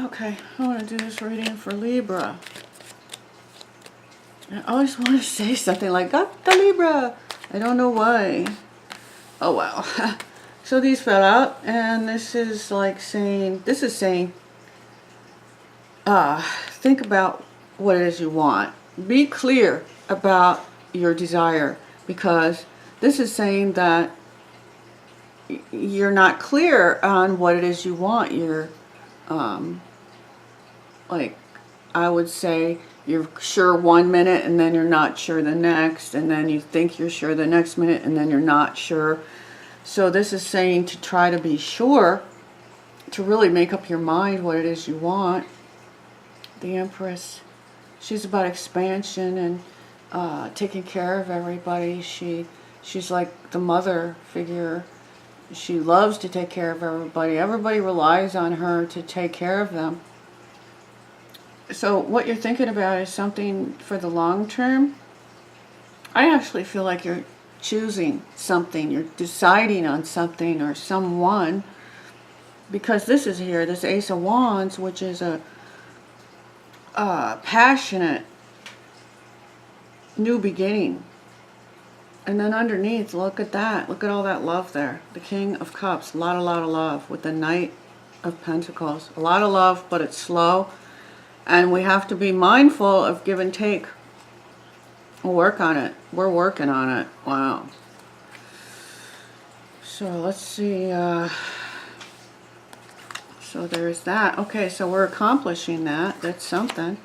Okay, I want to do this reading for Libra. I always want to say something like, got the Libra. I don't know why. Oh, wow. So these fell out, and this is like saying, think about what it is you want. Be clear about your desire, because this is saying that you're not clear on what it is you want. You're, like, I would say you're sure 1 minute and then you're not sure the next, and then you think you're sure the next minute and then you're not sure. So this is saying to try to be sure, to really make up your mind what it is you want. The Empress, she's about expansion and taking care of everybody. She's like the mother figure. She loves to take care of everybody. Everybody relies on her to take care of them. So what you're thinking about is something for the long term. I actually feel like you're choosing something. You're deciding on something or someone. Because this is here, this Ace of Wands, which is a passionate new beginning. And then underneath, look at that. Look at all that love there. The King of Cups. A lot of love with the Knight of Pentacles. A lot of love, but it's slow. And we have to be mindful of give and take. We'll work on it. We're working on it. Wow. So let's see. So there's that. Okay, so we're accomplishing that. That's something.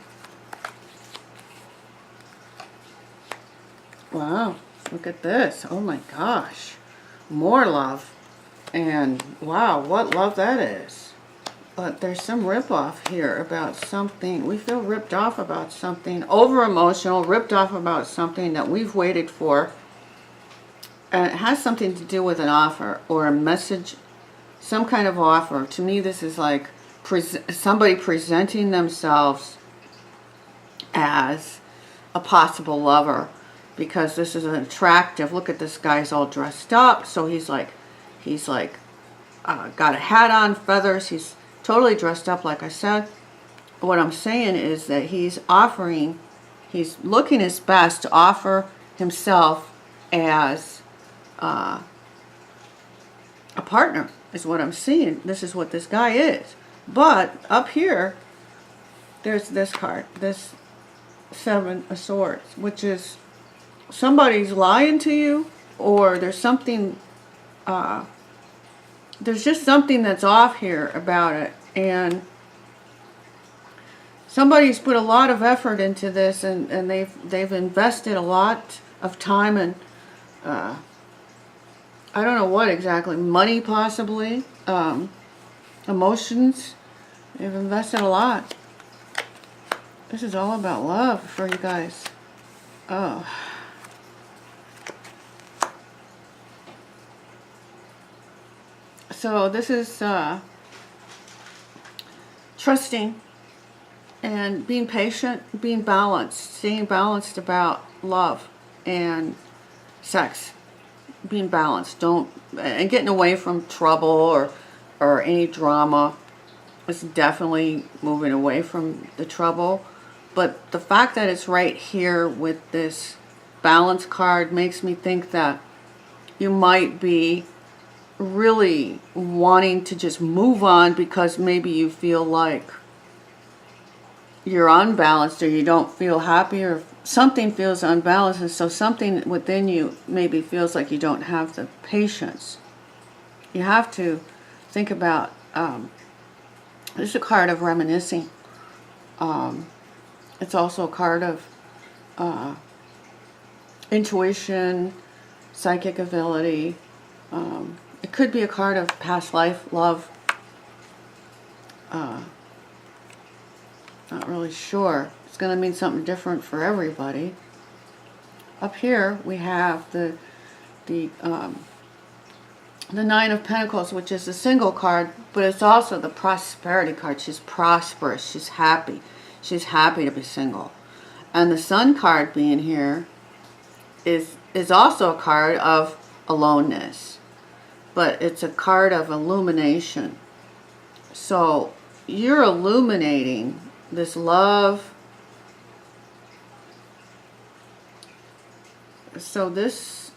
Wow. Look at this. Oh my gosh. More love. And wow, what love that is. But there's some rip-off here about something. We feel ripped off about something. Over-emotional, ripped off about something that we've waited for. And it has something to do with an offer or a message, some kind of offer. To me, this is like somebody presenting themselves as a possible lover. Because this is an attractive, look at this guy's all dressed up. So he's got a hat on, feathers. He's totally dressed up, like I said. What I'm saying is that he's looking his best to offer himself as a partner, is what I'm seeing. This is what this guy is. But up here, there's this card, this Seven of Swords, which is somebody's lying to you, or there's something, there's just something that's off here about it, and somebody's put a lot of effort into this, and they've invested a lot of time and I don't know what exactly, money possibly, emotions. They've invested a lot. This is all about love for you guys. Oh. So this is trusting and being patient, being balanced, staying balanced about love and sex. Being balanced, and getting away from trouble or any drama. It's definitely moving away from the trouble. But the fact that it's right here with this balance card makes me think that you might be really wanting to just move on because maybe you feel like you're unbalanced, or you don't feel happy, or something feels unbalanced, and so something within you maybe feels like you don't have the patience. You have to think about, this is a card of reminiscing. It's also a card of intuition, psychic ability. It could be a card of past life, love. Not really sure. It's going to mean something different for everybody. Up here we have the Nine of Pentacles, which is a single card, but it's also the prosperity card. She's prosperous. She's happy. She's happy to be single. And the Sun card being here is also a card of aloneness, but it's a card of illumination. So you're illuminating this love. So this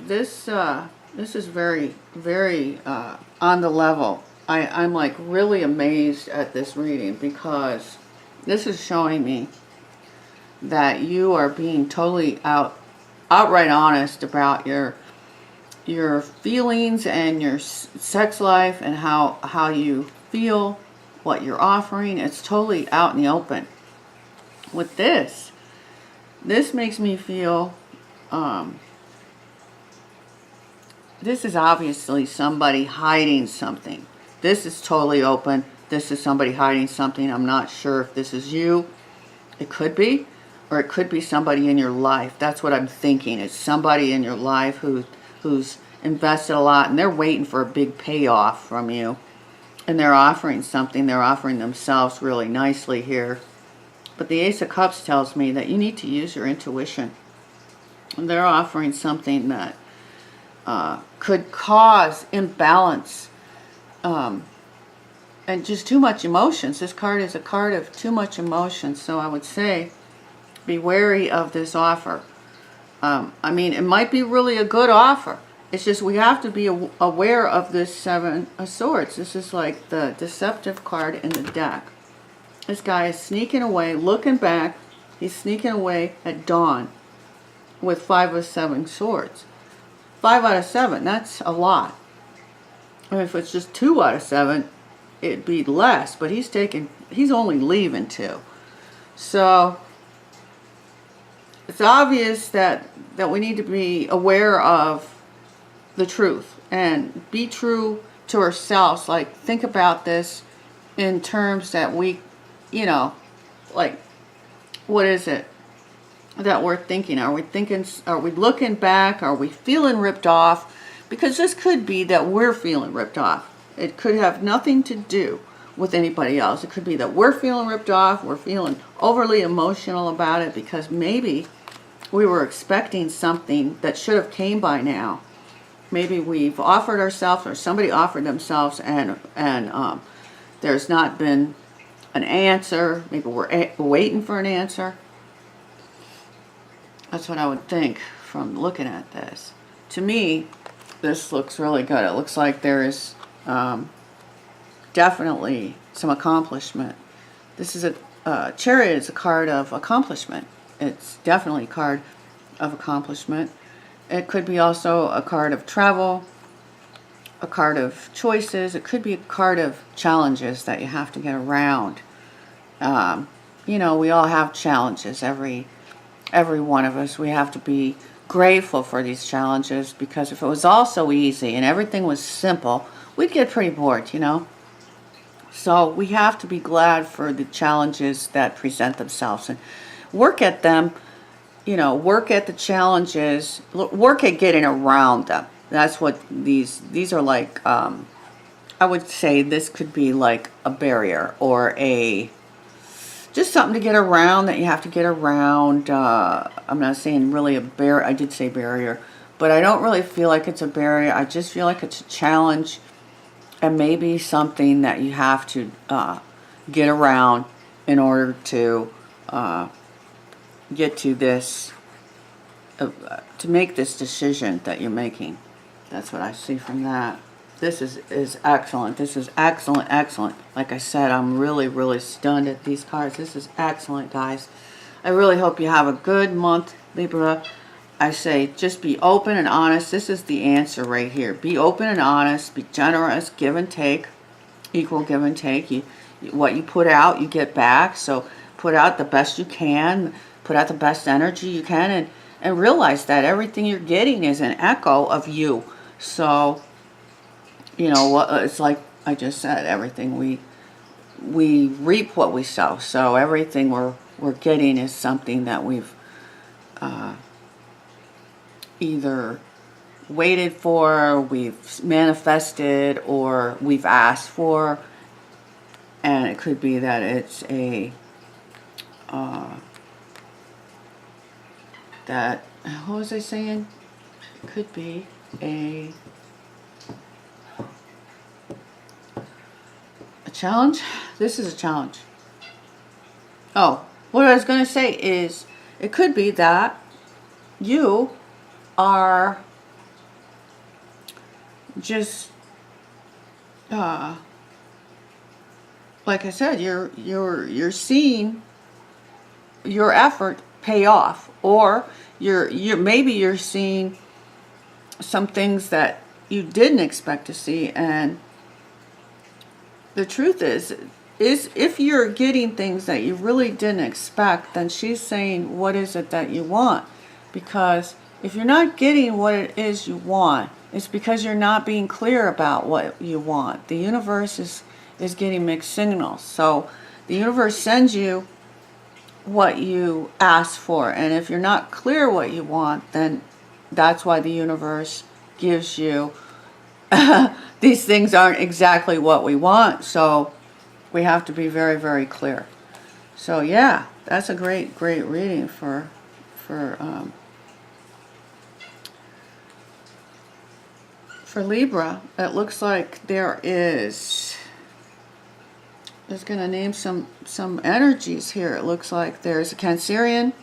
is very, very on the level. I'm like really amazed at this reading, because this is showing me that you are being totally outright honest about your feelings and your sex life and how you feel, what you're offering. It's totally out in the open. With this makes me feel this is obviously somebody hiding something. This is totally open. This is somebody hiding something. I'm not sure if this is you. It could be, or it could be somebody in your life. That's what I'm thinking. It's somebody in your life who's invested a lot, and they're waiting for a big payoff from you. And they're offering something. They're offering themselves really nicely here. But the Ace of Cups tells me that you need to use your intuition. And they're offering something that could cause imbalance and just too much emotions. This card is a card of too much emotion. So I would say be wary of this offer. I mean, it might be really a good offer. It's just we have to be aware of this Seven of Swords. This is like the deceptive card in the deck. This guy is sneaking away, looking back. He's sneaking away at dawn with 5 of 7 swords. 5 out of 7, that's a lot. And if it's just 2 out of 7, it'd be less. But he's only leaving 2. So it's obvious that we need to be aware of the truth and be true to ourselves. Like, think about this in terms that we, you know, like, what is it that we're thinking? Are we looking back? Are we feeling ripped off? Because this could be that we're feeling ripped off. It could have nothing to do with anybody else. It could be that we're feeling ripped off. We're feeling overly emotional about it because maybe we were expecting something that should have came by now. Maybe we've offered ourselves, or somebody offered themselves, and there's not been an answer. Maybe we're waiting for an answer. That's what I would think from looking at this. To me, this looks really good. It looks like there is definitely some accomplishment. This is a Chariot is a card of accomplishment. It's definitely a card of accomplishment. It could be also a card of travel, a card of choices. It could be a card of challenges that you have to get around. You know, we all have challenges. Every one of us. We have to be grateful for these challenges, because if it was all so easy and everything was simple, we'd get pretty bored, you know. So we have to be glad for the challenges that present themselves and work at them. You know, work at the challenges, work at getting around them. That's what these are like. I would say this could be like a barrier, or just something to get around that you have to get around. I'm not saying really a barrier. I did say barrier, but I don't really feel like it's a barrier. I just feel like it's a challenge, and maybe something that you have to get around in order to get to this, to make this decision that you're making. That's what I see from that. This is excellent. This is excellent, excellent. Like I said, I'm really, really stunned at these cards. This is excellent, guys. I really hope you have a good month, Libra. I say just be open and honest. This is the answer right here. Be open and honest. Be generous. Give and take. Equal give and take. What you put out, you get back. So put out the best you can. Put out the best energy you can. And realize that everything you're getting is an echo of you. So, you know, it's like I just said, everything we reap what we sow. So everything we're getting is something that we've either waited for, we've manifested, or we've asked for. And it could be that it's a that, what was I saying? It could be a Challenge? This is a challenge. Oh, what I was going to say is, it could be that you are just, like I said, you're seeing your effort pay off, or maybe you're seeing some things that you didn't expect to see. And the truth is if you're getting things that you really didn't expect, then she's saying, what is it that you want? Because if you're not getting what it is you want, it's because you're not being clear about what you want. The universe is getting mixed signals. So the universe sends you what you ask for, and if you're not clear what you want, then that's why the universe gives you these things aren't exactly what we want. So we have to be very, very clear. So yeah, that's a great reading for Libra. It looks like there's going to name some energies here. It looks like there's a Cancerian.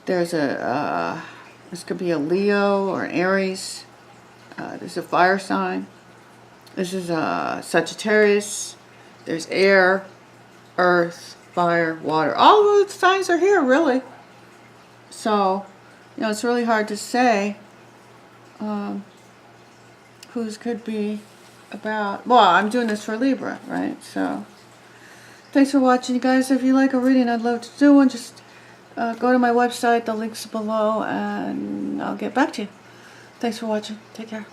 There's this could be a Leo or an Aries. There's a fire sign. This is a Sagittarius. There's air, earth, fire, water. All of the signs are here, really. So, it's really hard to say whose could be about. Well, I'm doing this for Libra, right? So, thanks for watching, you guys. If you like a reading, I'd love to do one. Just go to my website. The link's below, and I'll get back to you. Thanks for watching. Take care.